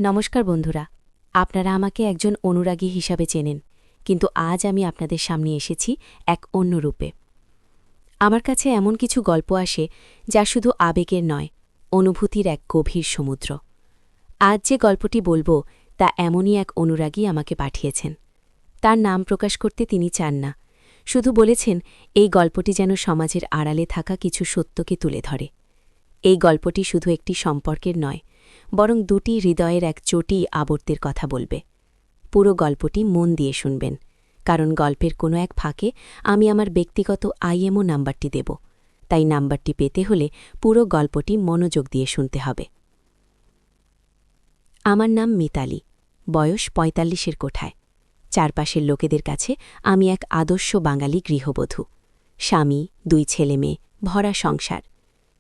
নমস্কার বন্ধুরা, আপনারা আমাকে একজন অনুরাগী হিসাবে চেনেন, কিন্তু আজ আমি আপনাদের সামনে এসেছি এক অন্য রূপে। আমার কাছে এমন কিছু গল্প আসে যা শুধু আবেগের নয়, অনুভূতির এক গভীর সমুদ্র। আজ যে গল্পটি বলবো তা এমনই এক অনুরাগী আমাকে পাঠিয়েছেন। তার নাম প্রকাশ করতে তিনি চান না, শুধু বলেছেন এই গল্পটি যেন সমাজের আড়ালে থাকা কিছু সত্যকে তুলে ধরে। এই গল্পটি শুধু একটি সম্পর্কের নয়, বরং দুটি হৃদয়ের এক চটি আবর্তের কথা বলবে। পুরো গল্পটি মন দিয়ে শুনবেন, কারণ গল্পের কোনো এক ফাঁকে আমি আমার ব্যক্তিগত আইএমও নাম্বারটি দেব, তাই নাম্বারটি পেতে হলে পুরো গল্পটি মনোযোগ দিয়ে শুনতে হবে। আমার নাম মিতালি, বয়স ৪৫-এর কোঠায়। চারপাশের লোকেদের কাছে আমি এক আদর্শ বাঙালি গৃহবধূ। স্বামী, ২ ছেলেমেয়ে, ভরা সংসার।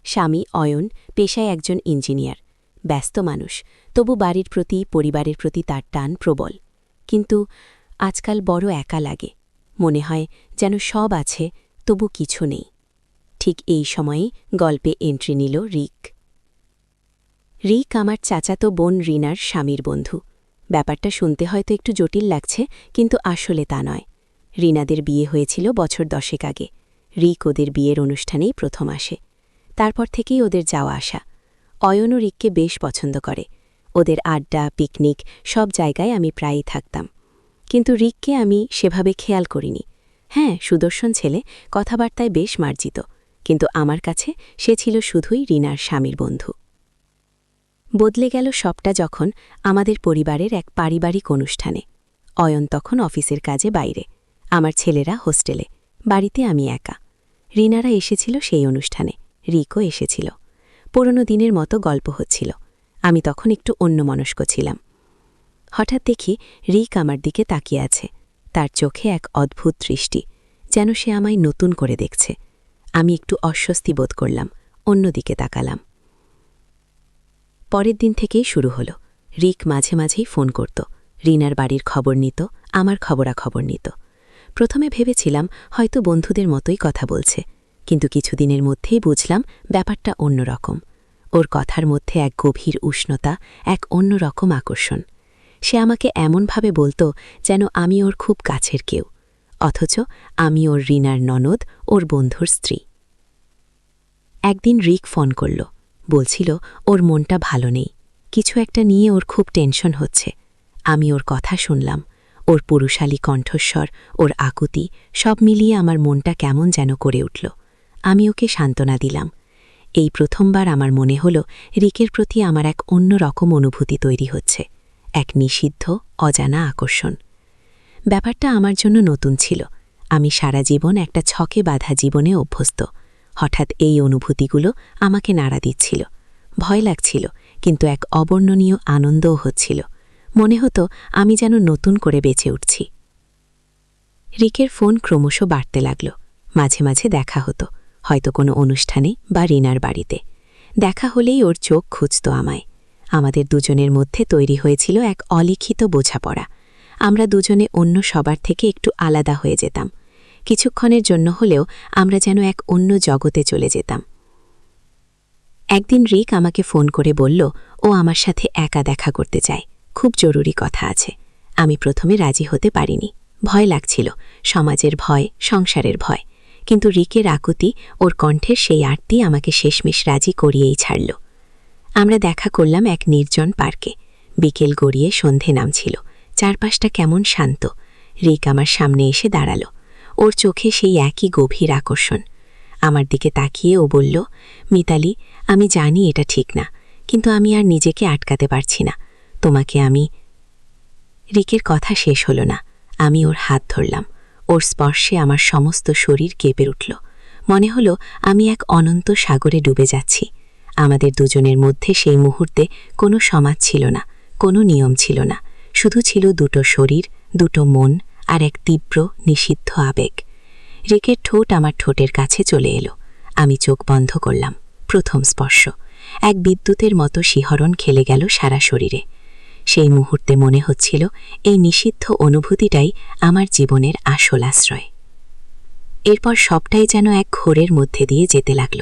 স্বামী অয়ন পেশায় একজন ইঞ্জিনিয়ার, ব্যস্ত মানুষ, তবু বাড়ির প্রতি, পরিবারের প্রতি তার টান প্রবল। কিন্তু আজকাল বড় একা লাগে, মনে হয় যেন সব আছে তবু কিছু নেই। ঠিক এই সময়েই গল্পে এন্ট্রি নিল রিক। রিক আমার চাচাতো বোন রিনার স্বামীর বন্ধু। ব্যাপারটা শুনতে হয়তো একটু জটিল লাগছে, কিন্তু আসলে তা নয়। রিনাদের বিয়ে হয়েছিল বছর 10 আগে। রিক ওদের বিয়ের অনুষ্ঠানেই প্রথম আসে। তারপর থেকেই ওদের যাওয়া আসা। অয়ন ও রিককে বেশ পছন্দ করে। ওদের আড্ডা, পিকনিক সব জায়গায় আমি প্রায়ই থাকতাম। কিন্তু রিককে আমি সেভাবে খেয়াল করিনি। হ্যাঁ, সুদর্শন ছেলে, কথাবার্তায় বেশ মার্জিত, কিন্তু আমার কাছে সে ছিল শুধুই রিনার স্বামীর বন্ধু। বদলে গেল সবটা যখন আমাদের পরিবারের এক পারিবারিক অনুষ্ঠানে। অয়ন তখন অফিসের কাজে বাইরে, আমার ছেলেরা হোস্টেলে, বাড়িতে আমি একা। রিনারা এসেছিল সেই অনুষ্ঠানে, রিকও এসেছিল। পুরনো দিনের মতো গল্প হচ্ছিল। আমি তখন একটু অন্যমনস্ক ছিলাম। হঠাৎ দেখি রিক আমার দিকে তাকিয়ে আছে। তার চোখে এক অদ্ভুত দৃষ্টি, যেন সে আমায় নতুন করে দেখছে। আমি একটু অস্বস্তি বোধ করলাম, অন্যদিকে তাকালাম। পরের দিন থেকেই শুরু হলো। রিক মাঝে মাঝেই ফোন করত, রিনার বাড়ির খবর নিত, আমার খবরাখবর নিত। প্রথমে ভেবেছিলাম হয়তো বন্ধুদের মতোই কথা বলছে, কিন্তু কিছুদিনের মধ্যেই বুঝলাম ব্যাপারটা অন্যরকম। ওর কথার মধ্যে এক গভীর উষ্ণতা, এক অন্যরকম আকর্ষণ। সে আমাকে এমনভাবে বলতো যেন আমি ওর খুব কাছের কেউ, অথচ আমি ওর রিনার ননদ, ওর বন্ধুর স্ত্রী। একদিন রিক ফোন করল, বলছিল ওর মনটা ভালো নেই, কিছু একটা নিয়ে ওর খুব টেনশন হচ্ছে। আমি ওর কথা শুনলাম, ওর পুরুষালী কণ্ঠস্বর, ওর আকুতি, সব মিলিয়ে আমার মনটা কেমন যেন করে উঠল। আমি ওকে সান্ত্বনা দিলাম। এই প্রথমবার আমার মনে হল রিকের প্রতি আমার এক অন্য রকম অনুভূতি তৈরি হচ্ছে, এক নিষিদ্ধ, অজানা আকর্ষণ। ব্যাপারটা আমার জন্য নতুন ছিল। আমি সারা জীবন একটা ছকে বাঁধা জীবনে অভ্যস্ত। হঠাৎ এই অনুভূতিগুলো আমাকে নাড়া দিচ্ছিল। ভয় লাগছিল, কিন্তু এক অবর্ণনীয় আনন্দও হচ্ছিল। মনে হতো আমি যেন নতুন করে বেঁচে উঠছি। রিকের ফোন ক্রমশ বাড়তে লাগল। মাঝে মাঝে দেখা হতো, হয়তো কোনো অনুষ্ঠানে বা রিনার বাড়িতে। দেখা হলেই ওর চোখ খুঁজত আমায়। আমাদের দুজনের মধ্যে তৈরি হয়েছিল এক অলিখিত বোঝাপড়া। আমরা দুজনে অন্য সবার থেকে একটু আলাদা হয়ে যেতাম। কিছুক্ষণের জন্য হলেও আমরা যেন এক অন্য জগতে চলে যেতাম। একদিন রিক আমাকে ফোন করে বলল ও আমার সাথে একা দেখা করতে চায়, খুব জরুরি কথা আছে। আমি প্রথমে রাজি হতে পারিনি, ভয় লাগছিল, সমাজের ভয়, সংসারের ভয়। কিন্তু রিকের আকুতি, ওর কণ্ঠের সেই আরতি আমাকে শেষমেশ রাজি করিয়েই ছাড়ল। আমরা দেখা করলাম এক নির্জন পার্কে। বিকেল গড়িয়ে সন্ধে নামছিল, চারপাশটা কেমন শান্ত। রিক আমার সামনে এসে দাঁড়াল, ওর চোখে সেই একই গভীর আকর্ষণ। আমার দিকে তাকিয়ে ও বলল, মিতালি, আমি জানি এটা ঠিক না, কিন্তু আমি আর নিজেকে আটকাতে পারছি না, তোমাকে আমি। রিকের কথা শেষ হল না। আমি ওর হাত ধরলাম। ওর স্পর্শে আমার সমস্ত শরীর কেঁপে উঠল। মনে হলো আমি এক অনন্ত সাগরে ডুবে যাচ্ছি। আমাদের দুজনের মধ্যে সেই মুহূর্তে কোনো সমাজ ছিল না, কোনো নিয়ম ছিল না, শুধু ছিল দুটো শরীর, দুটো মন, আর এক তীব্র, নিষিদ্ধ আবেগ। রিকের ঠোঁট আমার ঠোঁটের কাছে চলে এলো। আমি চোখ বন্ধ করলাম। প্রথম স্পর্শ, এক বিদ্যুতের মতো শিহরণ খেলে গেল সারা শরীরে। সেই মুহূর্তে মনে হচ্ছিল এই নিষিদ্ধ অনুভূতিটাই আমার জীবনের আসল আশ্রয়। এরপর সবটাই যেন এক ঘোরের মধ্যে দিয়ে যেতে লাগল।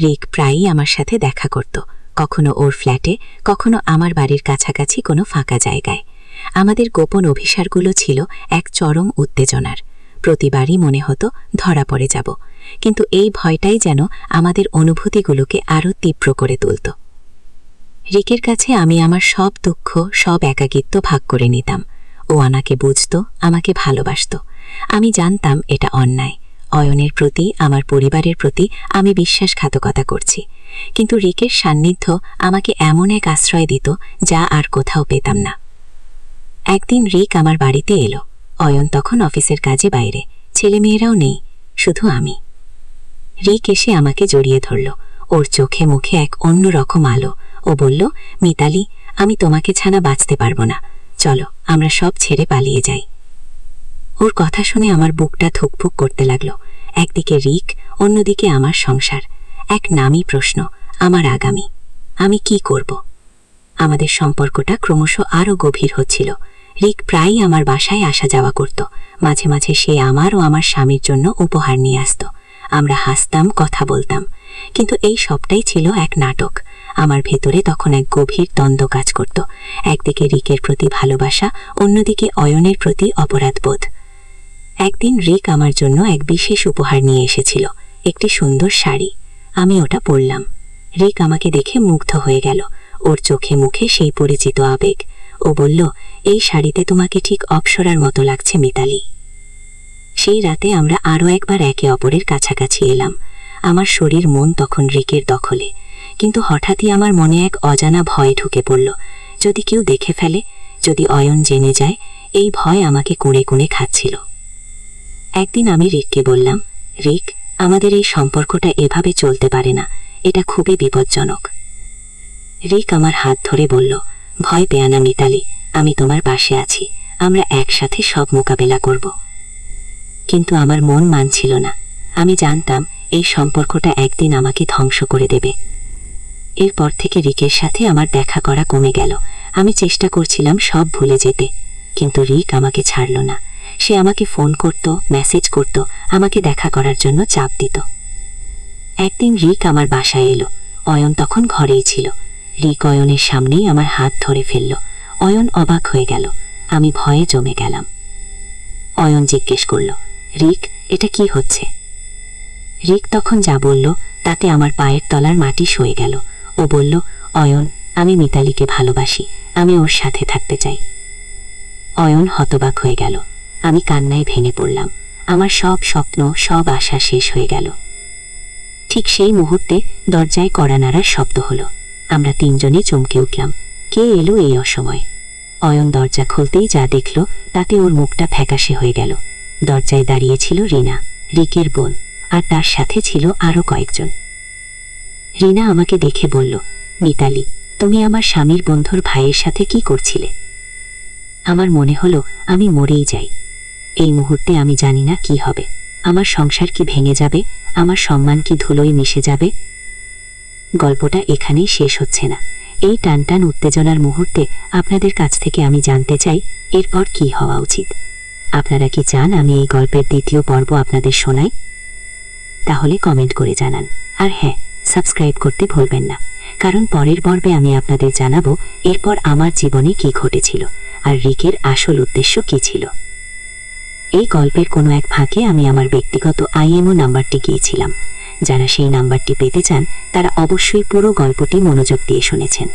রিক প্রায়ই আমার সাথে দেখা করত, কখনো ওর ফ্ল্যাটে, কখনো আমার বাড়ির কাছাকাছি কোনো ফাঁকা জায়গায়। আমাদের গোপন অভিসারগুলো ছিল এক চরম উত্তেজনার। প্রতিবারই মনে হতো ধরা পড়ে যাব, কিন্তু এই ভয়টাই যেন আমাদের অনুভূতিগুলোকে আরও তীব্র করে তুলত। রিকের কাছে আমি আমার সব দুঃখ, সব একাকিত্ব ভাগ করে নিতাম। ও আমাকে বুঝত, আমাকে ভালোবাসত। আমি জানতাম এটা অন্যায়। অয়নের প্রতি, আমার পরিবারের প্রতি আমি বিশ্বাসঘাতকতা করছি, কিন্তু রিকের সান্নিধ্য আমাকে এমন এক আশ্রয় দিত যা আর কোথাও পেতাম না। একদিন রিক আমার বাড়িতে এলো। অয়ন তখন অফিসের কাজে বাইরে, ছেলেমেয়েরাও নেই, শুধু আমি। রিক এসে আমাকে জড়িয়ে ধরল। ওর চোখে মুখে এক অন্যরকম আলো। ও বলল, মিতালি, আমি তোমাকে ছাড়া বাঁচতে পারবো না, চলো আমরা সব ছেড়ে পালিয়ে যাই। ওর কথা শুনে আমার বুকটা ধুকপুক করতে লাগলো। একদিকে রিক, অন্যদিকে আমার সংসার। এক নামই প্রশ্ন, আমার আগামী। আমি কি করব? আমাদের সম্পর্কটা ক্রমশ আরও গভীর হচ্ছিল। রিক প্রায়ই আমার বাসায় আসা যাওয়া করত। মাঝে মাঝে সে আমার ও আমার স্বামীর জন্য উপহার নিয়ে আসত। আমরা হাসতাম, কথা বলতাম, কিন্তু এই সবটাই ছিল এক নাটক। আমার ভেতরে তখন এক গভীর দ্বন্দ্ব কাজ করত। একদিকে রিকের প্রতি ভালোবাসা, অন্যদিকে অয়নের প্রতি অপরাধবোধ। একদিন রিক আমার জন্য এক বিশেষ উপহার নিয়ে এসেছিল, একটি সুন্দর শাড়ি। আমি ওটা পরলাম। রিক আমাকে দেখে মুগ্ধ হয়ে গেল। ওর চোখে মুখে সেই পরিচিত আবেগ। ও বলল, এই শাড়িতে তোমাকে ঠিক অপ্সরার মতো লাগছে মিতালি। সেই রাতে আমরা আরও একবার একে অপরের কাছাকাছি এলাম। আমার শরীর মন তখন রিকের দখলে, কিন্তু হঠাৎই আমার মনে এক অজানা ভয় ঢুকে পড়ল। যদি কেউ দেখে ফেলে, যদি অয়ন জেনে যায়, এই ভয় আমাকে কুঁড়ে কুঁড়ে খাচ্ছিল। একদিন আমি রিককে বললাম, রিক, আমাদের এই সম্পর্কটা এভাবে চলতে পারে না, এটা খুবই বিপজ্জনক। রিক আমার হাত ধরে বলল, ভয় পেও না মিতালি, আমি তোমার পাশে আছি, আমরা একসাথে সব মোকাবেলা করব। কিন্তু আমার মন মানছিল না। আমি জানতাম এই সম্পর্কটা একদিন আমাকে ধ্বংস করে দেবে। এরপর থেকে রিকের সাথে আমার দেখা করা কমে গেল। আমি চেষ্টা করছিলাম সব ভুলে যেতে, কিন্তু রিক আমাকে ছাড়ল না। সে আমাকে ফোন করত, মেসেজ করত, আমাকে দেখা করার জন্য চাপ দিত। একদিন রিক আমার বাসায় এলো। অয়ন তখন ঘরেই ছিল। রিক অয়নের সামনেই আমার হাত ধরে ফেলল। অয়ন অবাক হয়ে গেল। আমি ভয়ে জমে গেলাম। অয়ন জিজ্ঞেস করল, রিক, এটা কি হচ্ছে? রিক তখন যা বলল তাতে আমার পায়ের তলার মাটি সয়ে গেল। ও বলল, অয়ন, আমি মিতালিকে ভালোবাসি, আমি ওর সাথে থাকতে চাই। অয়ন হতবাক হয়ে গেল। আমি কান্নায় ভেঙে পড়লাম। আমার সব স্বপ্ন, সব আশা শেষ হয়ে গেল। ঠিক সেই মুহূর্তে দরজায় কড়া নাড়ার শব্দ হলো। আমরা তিনজনই চমকে উঠলাম। কে এলো এই অসময়? অয়ন দরজা খুলতেই যা দেখল তাতে ওর মুখটা ফ্যাকাশে হয়ে গেল। দরজায় দাঁড়িয়েছিল রিনা, রিকের বোন, আর তার সাথে ছিল আরও কয়েকজন। রিনা আমাকে দেখে বলল, মিতালি, তুমি আমার স্বামীর বন্ধুর ভাইয়ের সাথে কি করছিলে? আমার মনে হলো আমি মরেই যাই। এই মুহূর্তে আমি জানি না কি হবে। আমার সংসার কি ভেঙে যাবে? আমার সম্মান কি ধুলোয় মিশে যাবে? গল্পটা এখানেই শেষ হচ্ছে না। এই টানটান উত্তেজনার মুহূর্তে আপনাদের কাছ থেকে আমি জানতে চাই, এরপর কি হওয়া উচিত। আপনারা কি চান আমি এই গল্পের দ্বিতীয় পর্ব আপনাদের শোনাই? তাহলে কমেন্ট করে জানান। আর হ্যাঁ, সাবস্ক্রাইব করতে ভুলবেন না, কারণ পরের পর্বে আমি আপনাদের জানাবো এরপর আমার জীবনে কি ঘটেছিল আর রিকের আসল উদ্দেশ্য কি ছিল। এই গল্পের কোনো এক ফাঁকে আমি আমার ব্যক্তিগত IMO নাম্বারটি গিয়েছিলাম। যারা সেই নাম্বারটি পেতে চান তারা অবশ্যই পুরো গল্পটি মনোযোগ দিয়ে শুনেছেন।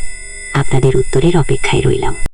আপনাদের উত্তরের অপেক্ষায় রইলাম।